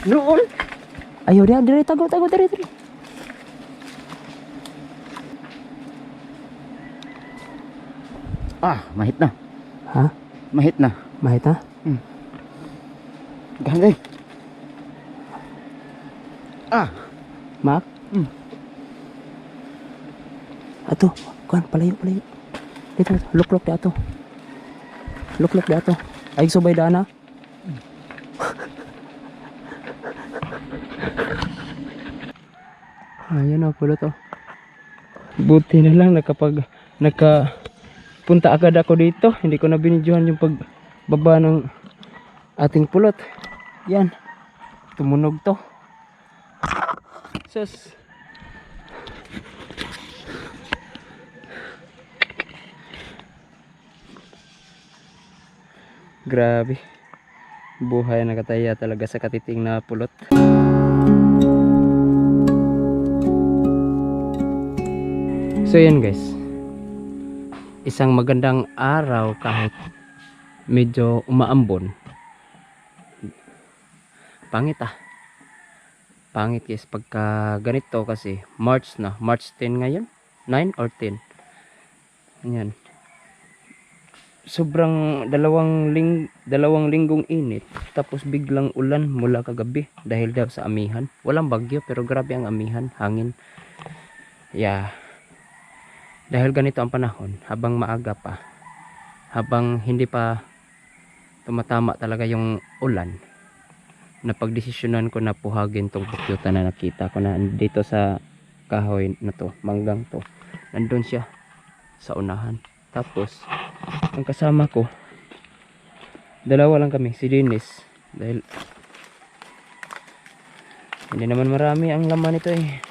Noon. Ayo dia dire tago dire. Mahit na. Ha? Mahit na. Mahit ha? Ganda. Mak? Ato, kuan palayo. Dito, luklok di ato. Luklok di ato. Ay subay dana. Ayan na pulot oh. Buti na lang nakapunta agad ako dito. Hindi ko na binidyohan yung pagbaba ng ating pulot. Yan. Tumunog to. Sus. Grabe. Buhay nakataya talaga sa katiting na pulot. So yan guys. Isang magandang araw kahit medyo umaambon. Pangit Pangit guys pagka ganito kasi March 10 ngayon. 9 or 10. Ayan. Sobrang dalawang linggong init tapos biglang ulan mula kagabi dahil daw sa amihan. Walang bagyo pero grabe ang amihan, hangin. Yeah. Dahil ganito ang panahon, habang maaga pa, habang hindi pa tumatama talaga yung ulan, napagdesisyonan ko na puhagin tong pukyutan na nakita ko na dito sa kahoy na to, manggang to. Nandun siya sa unahan. Tapos ang kasama ko, dalawa lang kami, si Dennis, dahil hindi naman marami ang laman nito eh.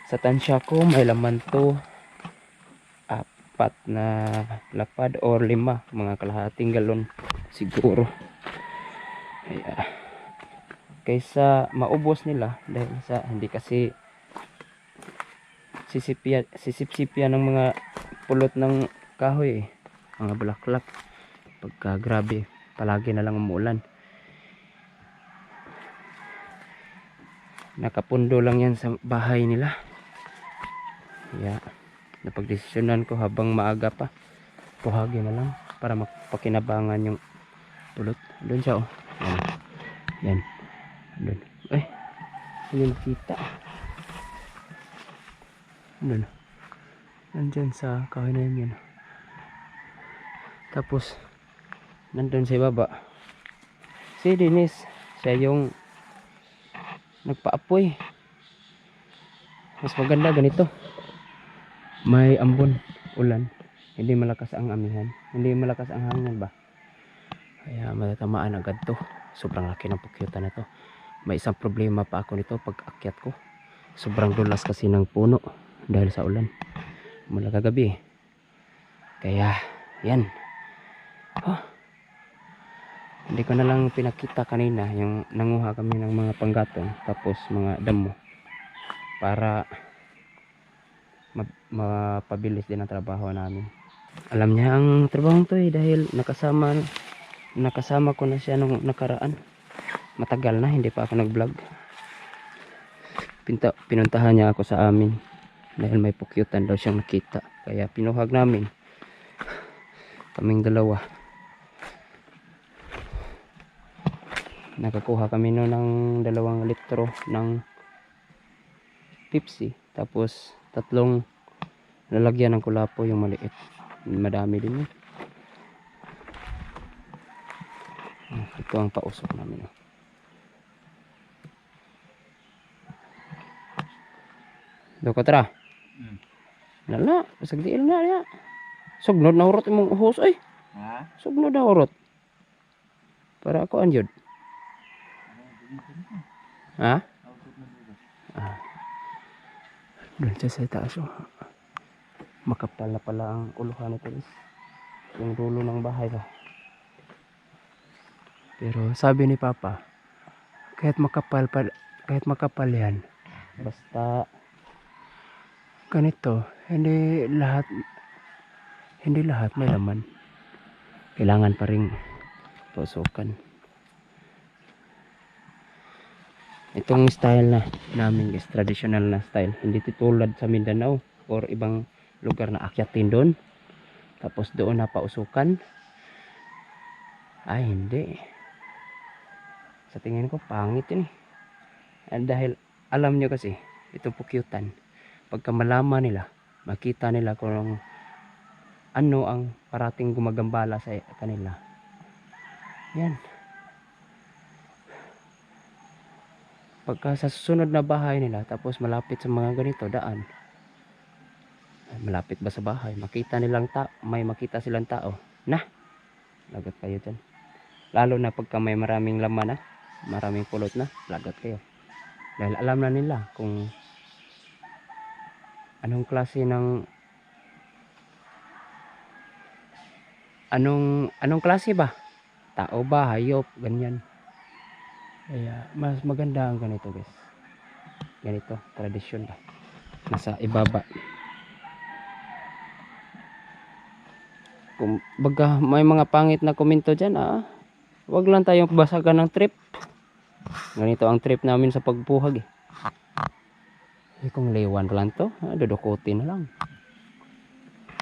Sa tansya ko may laman to 4 na lapad or 5, mga kalahating galon siguro. Kaysa maubos nila dahil sa hindi kasi sisipsipyan ng mga pulot ng kahoy mga bulaklak pagka grabe palagi na lang umuulan. Nakapundo lang yan sa bahay nila. Napagdesisyonan ko habang maaga pa, puhagi na lang para mapakinabangan yung pulot. Doon siya oh. Yan. Doon. Hindi nakita. Doon. Nandyan sa kahoy na yan. Tapos nandun sa baba si Dennis, siya yung nagpaapoy. Mas maganda ganito, may ambon, ulan, hindi malakas ang amihan, hindi malakas ang hangin ba, kaya matatamaan agad to. Sobrang laki ng pukyutan na to. May isang problema pa ako nito pag akyat ko, sobrang dulas kasi ng puno dahil sa ulan mula kagabi. Kaya yan, hindi ko na lang pinakita kanina yung nanguha kami ng mga panggatong tapos mga damo para mapabilis din ang trabaho namin. Alam niya ang trabaho to dahil nakasama ko na siya nung nakaraan. Matagal na hindi pa ako nag vlog. Pinuntahan niya ako sa amin dahil may pukyutan daw siyang nakita, kaya pinuhag namin kaming dalawa. Nakakuha kami noon ng 2 litro ng Pepsi, tapos 3 lalagyan ng kulapo yung maliit. Madami din yun. Ito ang pausok namin. Doko tara. Lala, sagdiil na niya. Sugnod na hurot imong uhos ay. Ha? Sugnod na hurot. Para ako anjud. Ha? Doon siya sa taas oh. Makapal na pala ang uluhan nito guys. Yung dulo ng bahay ba. Pero sabi ni Papa, kahit makapal yan, basta ganito, hindi lahat may laman. Kailangan pa ring tusukan. Itong style na namin guys, traditional na style. Hindi tulad sa Mindanao or ibang lugar na akyatin doon. Tapos doon na pausukan. Ay hindi. Sa tingin ko pangit yun eh. Dahil alam nyo kasi, itong pukyutan, pagka malaman nila, makita nila kung ano ang parating gumagambala sa kanila. Yan. Pagka sa susunod na bahay nila, tapos malapit sa mga ganito, daan. Malapit ba sa bahay? Makita nilang may makita silang tao. Nah, lagot kayo dyan. Lalo na pagka may maraming laman na, maraming pulot na, lagot kayo. Dahil alam na nila kung anong klase ng anong klase ba? Tao ba? Hayop? Ganyan. Kaya mas maganda ang ganito guys. Ganito, tradisyon ba? Nasa ibaba. Kung baga may mga pangit na komento dyan wag lang tayong basagan ng trip. Ganito ang trip namin sa pagbuhag eh. Kung lewan lang to, dudukutin na lang.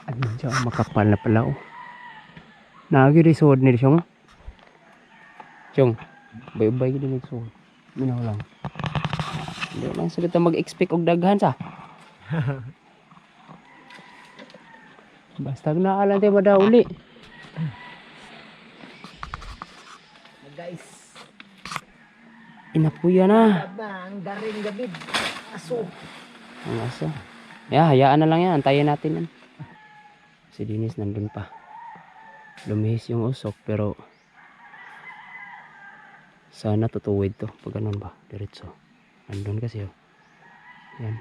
At medyo makapal na pala oh. Nagi-resod ni Siyong. Siyong, bay-bay din nagsuod. Minaw lang. Hindi lang sila mag-expect og daghan sa. Basta naalan tayo madauli. Guys, Inapuya na. ang daring gabid. Aso. Ang aso. Hayaan na lang yan. Antayin natin yan. Si Dinis nandun pa. Lumihis yung usok pero sana tutuwid to. Pag ganun ba? Diretso. Nandun kasi oh. Yan.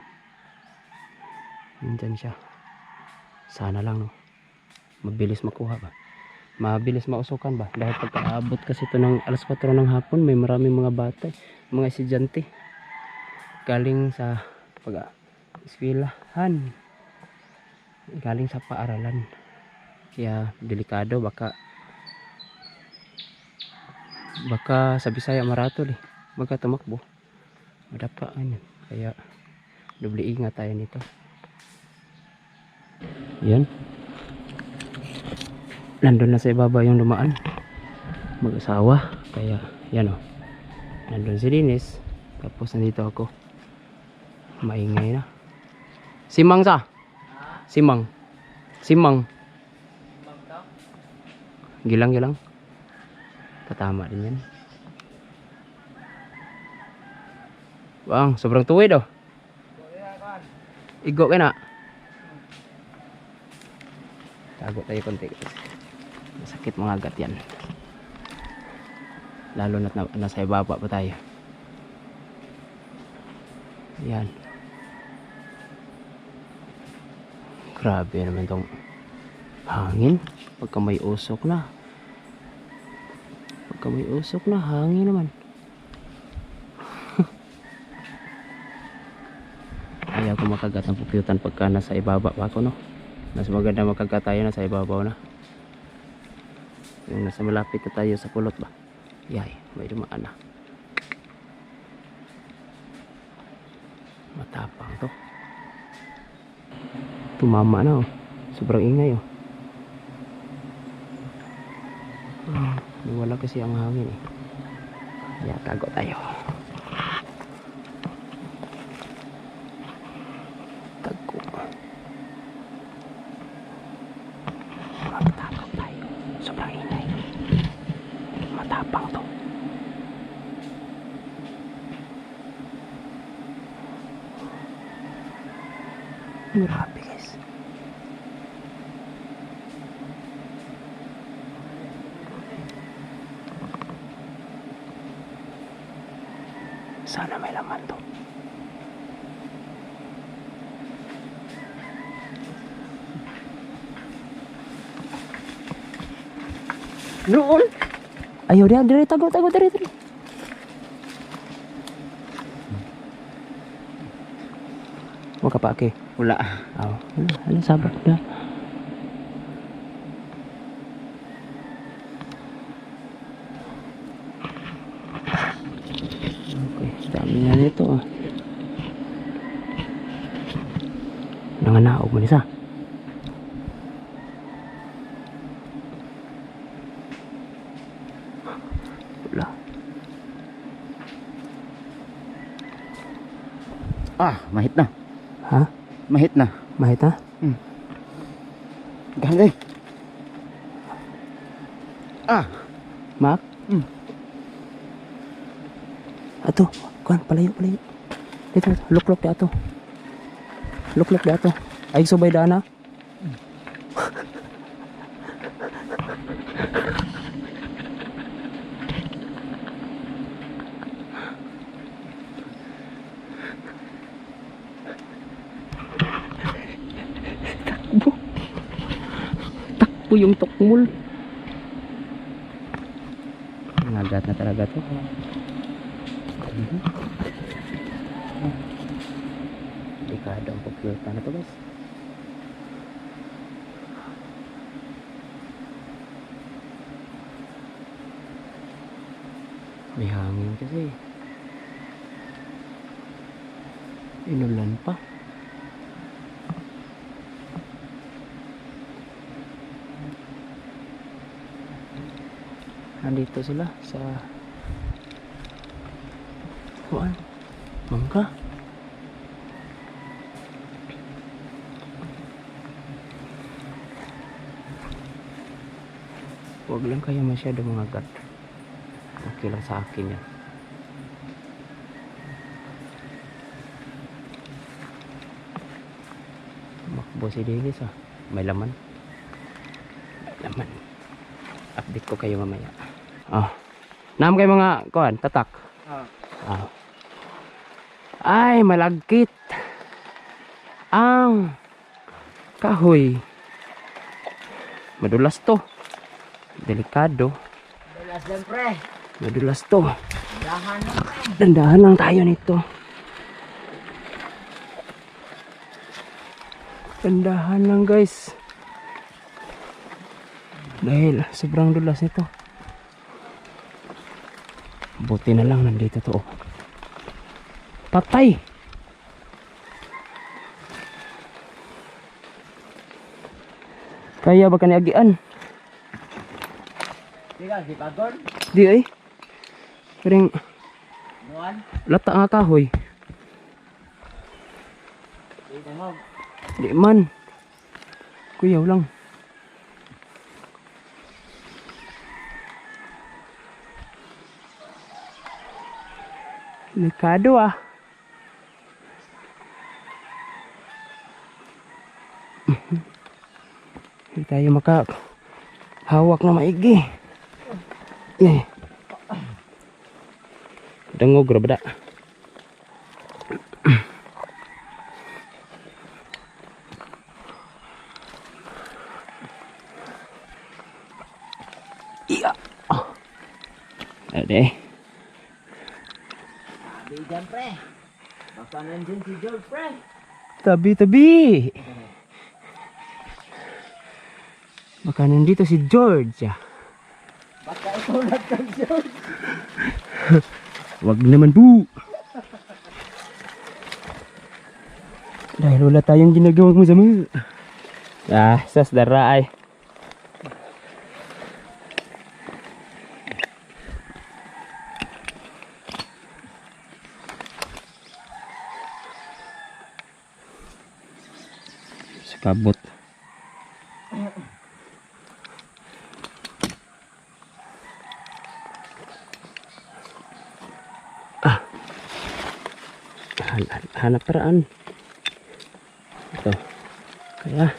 Nandyan siya. Sana lang no. Mabilis makuha ba? Mabilis mausukan ba? Dahil pagkaabot kasi ito ng alas 4 ng hapon, may maraming mga bata, mga estudyante galing sa eskwelahan, galing sa paaralan. Kaya delikado, baka sa Bisaya maratol eh. Baka tumakbo. Madapaan yan. Kaya doble ingat tayo nito. Yan. Nandun na sa ibaba yung dumaan. Mag-asawa. Kaya yan o. Nandun si Dinis. Tapos nandito ako. Maingay na. Simang sa? Simang. Simang. Gilang. Tatama din yan. Bang, sobrang tuwid oh. Igo ka na. Tago tayo konti. Masakit mga agat yan. Lalo na't nasa ibaba pa tayo. Yan. Grabe naman tong hangin. Pagka may usok na. Hangin naman. Ayaw ko makagat ng pukyutan pagka nasa ibaba pa ako no. Mas maganda makagat tayo nasa ibabaw na. Yung nasa malapit na tayo sa kulot ba. Yay, may dumaan na. Matapang to. Tumama na oh. Sobrang ingay oh. Wala kasi ang hangin eh. Kaya tago tayo. Tago. Magtago tayo. Sobrang ingay. Matapang to. Grabe guys. Sana may laman to. Noon. Ayaw dire tago dire. Wag ka pa okay. Wala. Ano sabat na. Okay, dami na to ah. Nanganaog mo nisa. Wala. Mahit na. Ha? Mahit na. Mahit ha? Ganda. Mak? Ato, kuan palayo. Dito, luklok di ato. Luklok di ato. Ay subay dana. Takbo yung tukmul. Nagat na talaga to. Delikado ang pagkilta na to guys. May hangin kasi. Inulan pa. Nandito sila sa kuan, mangga. Huwag lang kayo masyado mangagat. Okay lang sa akin yan. Makbo si Dilis ah. May laman. Update ko kayo mamaya. Naam kayo mga kuan, tatak. Ay, malagkit ang kahoy. Madulas to. Delikado. Dalas lang pre. Madulas to. Dahan lang pre. Dandahan lang tayo nito. Dandahan lang guys. Dahil sobrang dulas nito. Buti na lang nandito to. Patay. Kaya ba kaniagian? Di pagod? Di ay. Karing Nuan? lata nga kahoy. Di mo. Di man. Kuyaw lang. Delikado ah. Hindi tayo makahawak na maigi. Dangog rabada. Iya. Ade. Bigan pre. Baka nandyan si George pre. Tabi-tabi. Baka nandito si George. Baka ikaw nagkang George. Wag naman po. Dahil wala tayong ginagawang masama. Sas dara ay. Kabot. Hanap paraan. Ito. Kaya.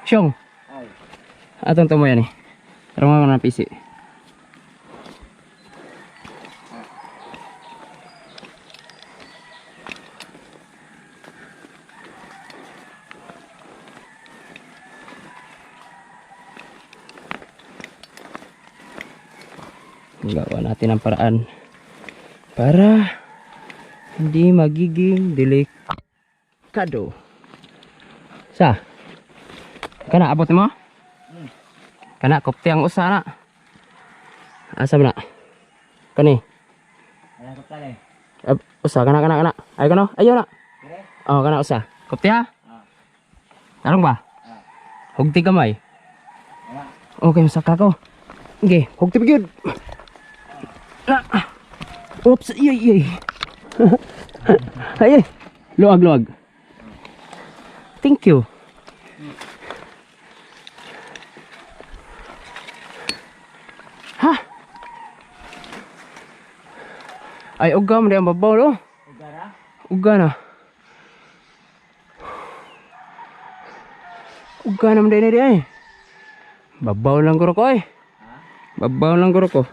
Syong. Ay. Atong tamo yan eh. Tarungan ko na pisi. Gawa natin ang paraan para hindi magiging delikado. Sa? Kana abot mo? Kana kopte ang usa na. Asa man na? Kani. Ayan ko pala eh. Usa kana. Ay kano? Ayo na. Dire? Oh, kana usa. Kopti ha? Tarong ba? Hugti kamay. Ayan. Okay, masaka ko. Okay, hugti bigid. Na. Oops, ay. Ay. Luag. Thank you. Ha? Ay, uga mo ang babaw, no? Ugara? Uga na. Uga na mo din ay. Babaw lang guro ko ay. Babaw lang guro ko.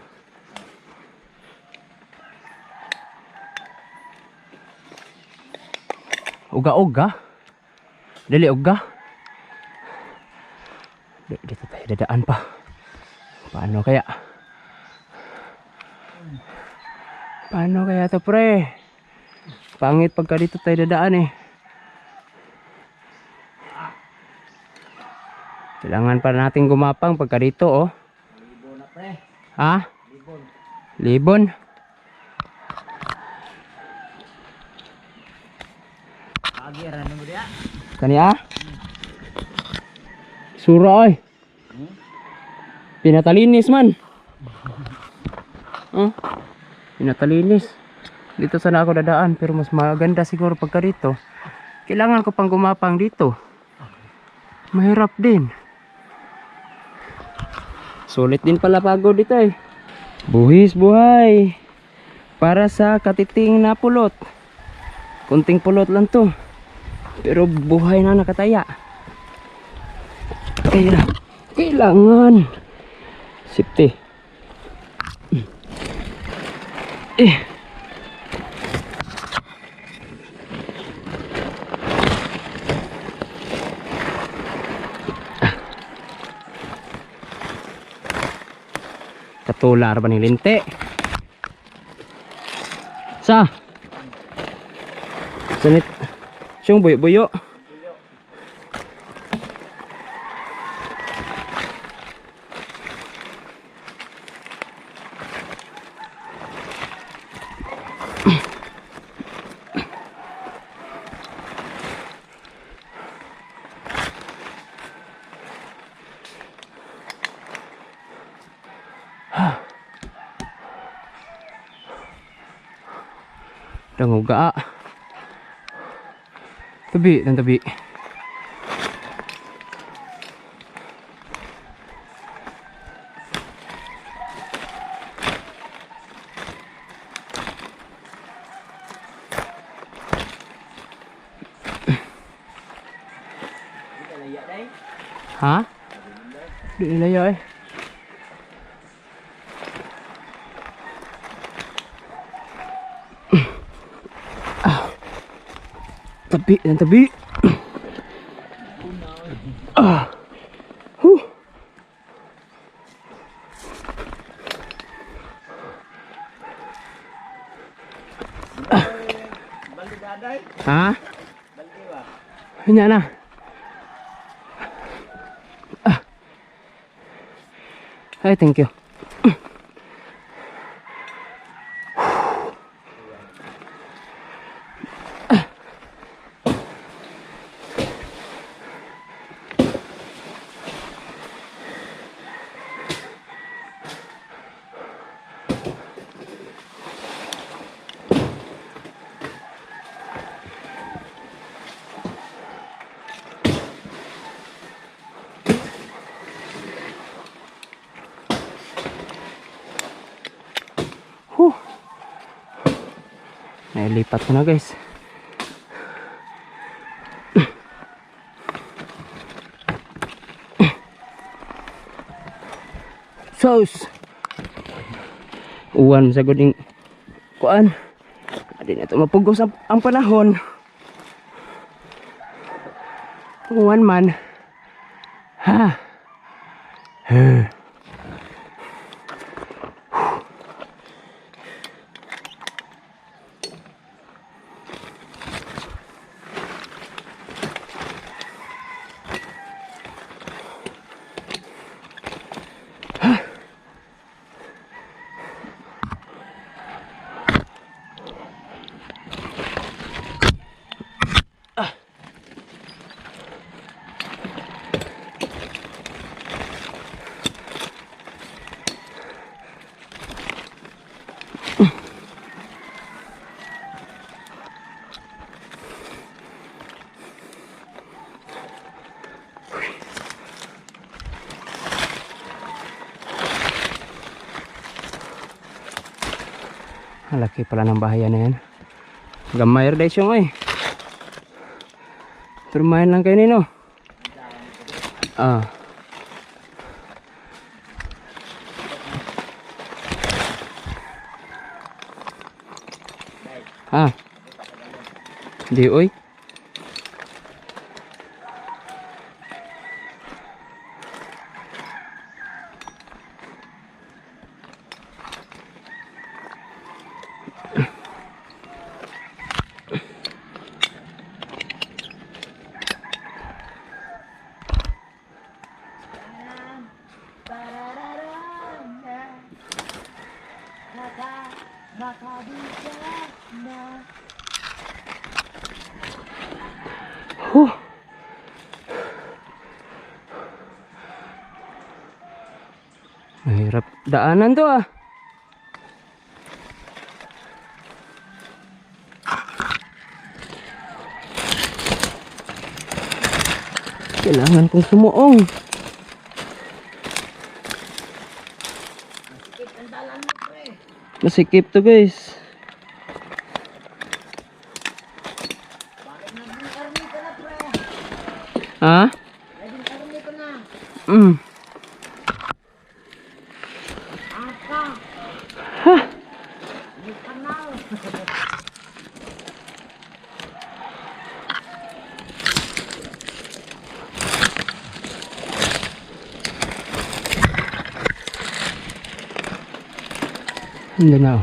Uga. Dali uga. Dito tayo dadaan pa. Paano kaya to pre? Pangit pagka dito tayo dadaan eh. Kailangan pa natin gumapang pagka dito oh. Libon na pre. Ha? Libon. Libon? Agiran mo dia. Kaniya? Sura oy. Pinatalinis man. Pinatalinis. Dito sana ako dadaan pero mas maganda siguro pagka dito. Kailangan ko pang gumapang dito. Mahirap din. Sulit din pala pagod dito eh. Buhis buhay. Para sa katiting na pulot. Kunting pulot lang to. Pero buhay na nakataya. Kailangan safety. Katular ba ni linte? Sanit. Siyong buyo-buyo. Danguga. Tabi. Ha? Di nilaya eh. Tabi. Baldi daday. Ha? Baldi ba? Hanya na. Ay, thank you. Nailipat ko na guys. Sauce. Uwan sa guding kuan. Adi na ito mapugos ang panahon. Uwan man. Ha. Ang laki pala ng bahayan na yan. Gamay rin siyang ay. Turmahin lang kayo nino. Ah. Ah. Di oy. Huh. Mahirap daanan to ah. Kailangan kong sumuong. Masikip to guys. Ha? Mm. Ha? Hindi na.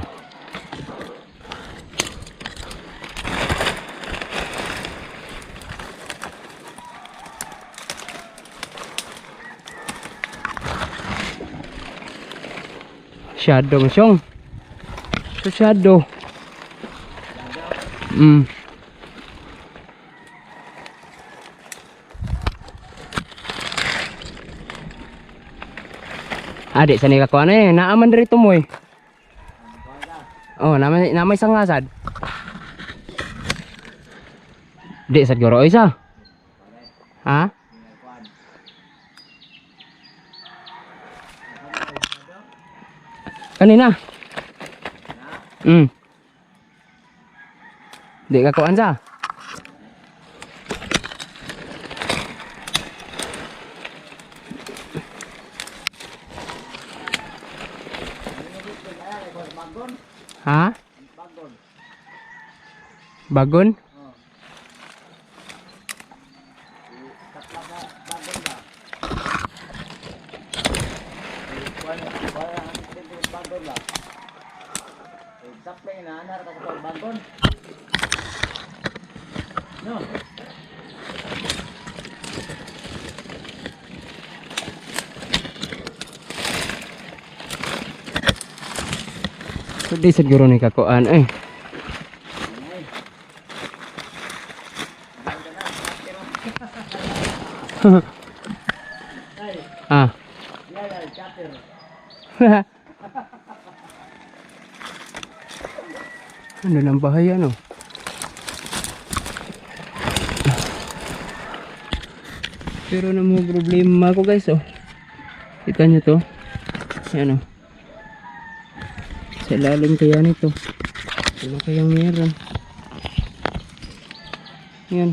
Shadow masyong. So shadow. Mm. Adik sani kakuan eh, naaman diri tumoy. Oh, namay sangasad. Dik sad goro isa. Ha? Kanina. Dik kakuan sa. Ha? Bagon? No. Di siguro ni kakuan eh. Ah. Ano nang bahaya no? Pero na mo problema ko guys oh. Kita nyo to. Yan oh. Sa ilalim kaya nito. Ano kayang meron? Yan.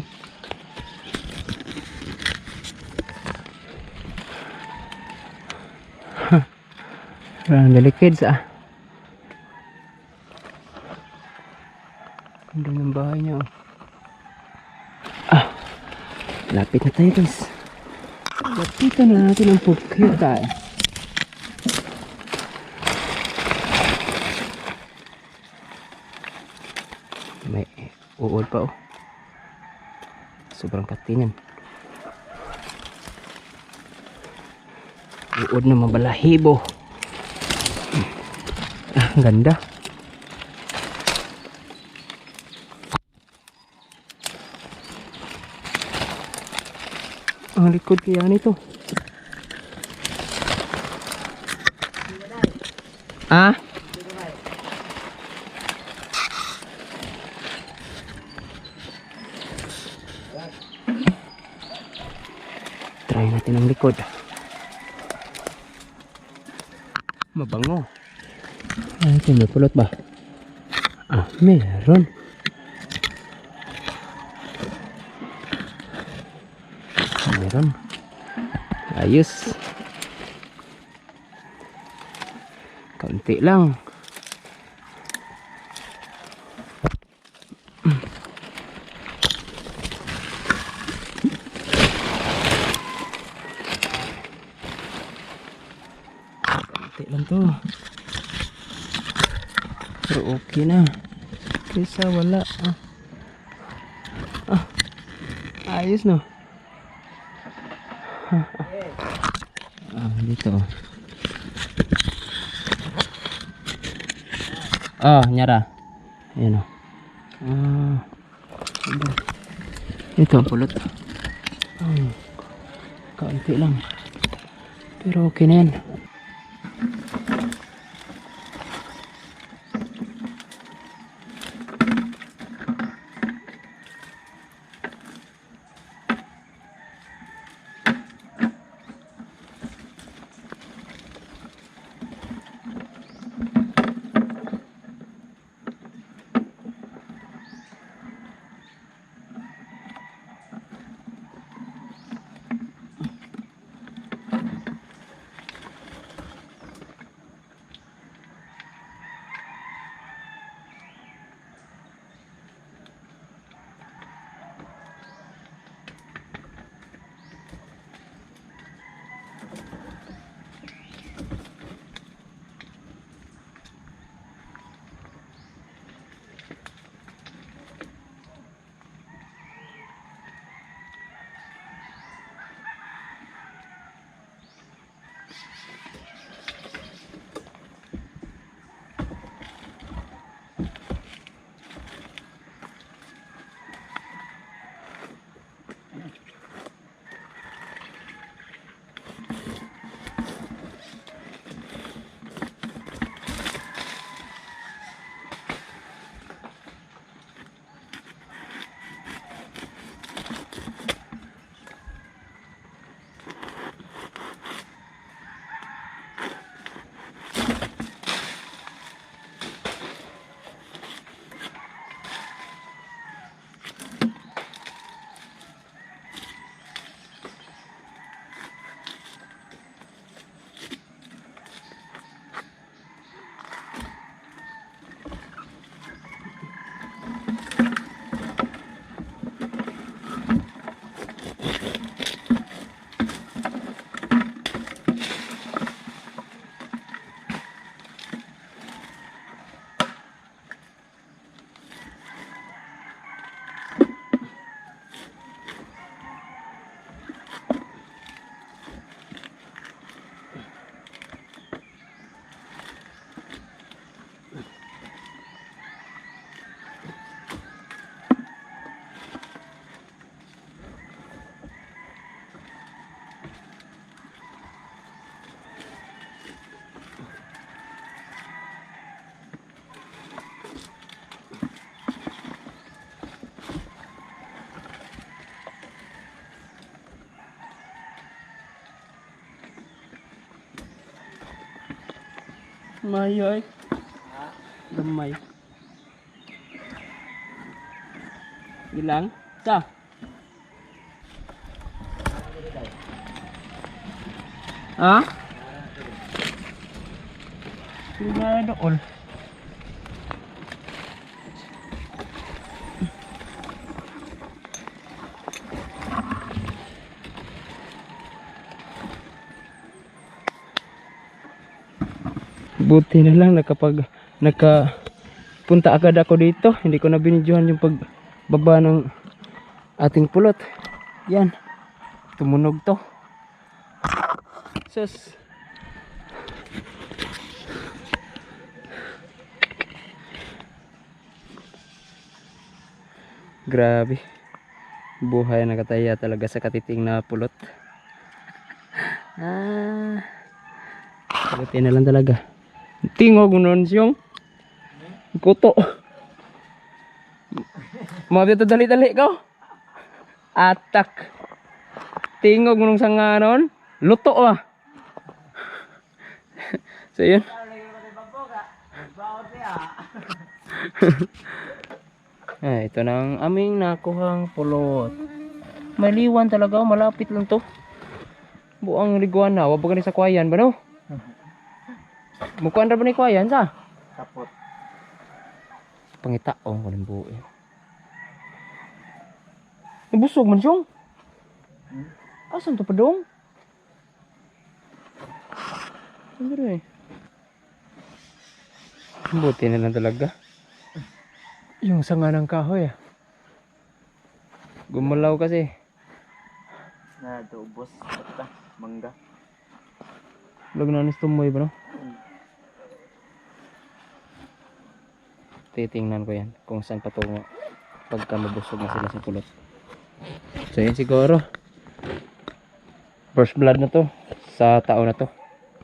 Parang delikid sa. Ganda ng bahay niya oh. Ah. Lapit na tayo guys. Lapitan na natin ang pagkita eh. May uod pa oh. Sobrang katingan. Uod na mabalahibo. Ah, ang ganda. Ang likod kaya nito. Ah? Try natin ang likod. Mabango. Ay, ito may pulot ba? Meron. Meron. Ayos. Kaunti lang. Kaunti lang to. Pero okay na. Kaysa wala. Ayos no. Dito. Nyara. Ayan o. Ito ang pulot. Kaunti lang. Pero okay na yan. Mayo ay. Damay. Ilang? Sa? Ha? Tingnan doon. Buti na lang nakapunta agad ako dito. Hindi ko na binidyohan yung pagbaba ng ating pulot. Yan. Tumunog to. Sus. Grabe. Buhay na kataya talaga sa katiting na pulot. Buti na lang talaga. Tingog nun siyong kuto. Mga dito dali-dali ko. Atak. Tingog nung sanga nun. Luto ah. So yun. Ito na ang aming nakuhang pulot. May liwan talaga, malapit lang to. Buang liguana, wabag ni sa kwayan ba no? Mukuan ra ba ni kwayan sa? Kapot. Pangitaong ko ng buo eh. Nabusog man siyong. Asan to pa dong? Ano eh? Buti na lang talaga. Yung sanga ng kahoy ah. Gumalaw kasi. Na ubos. Basta. Mangga. Lag na nis tumoy ba no? Titingnan ko yan kung saan patungo pagka mabusog na sila sa pulot. So yan siguro. First blood na to sa tao na to.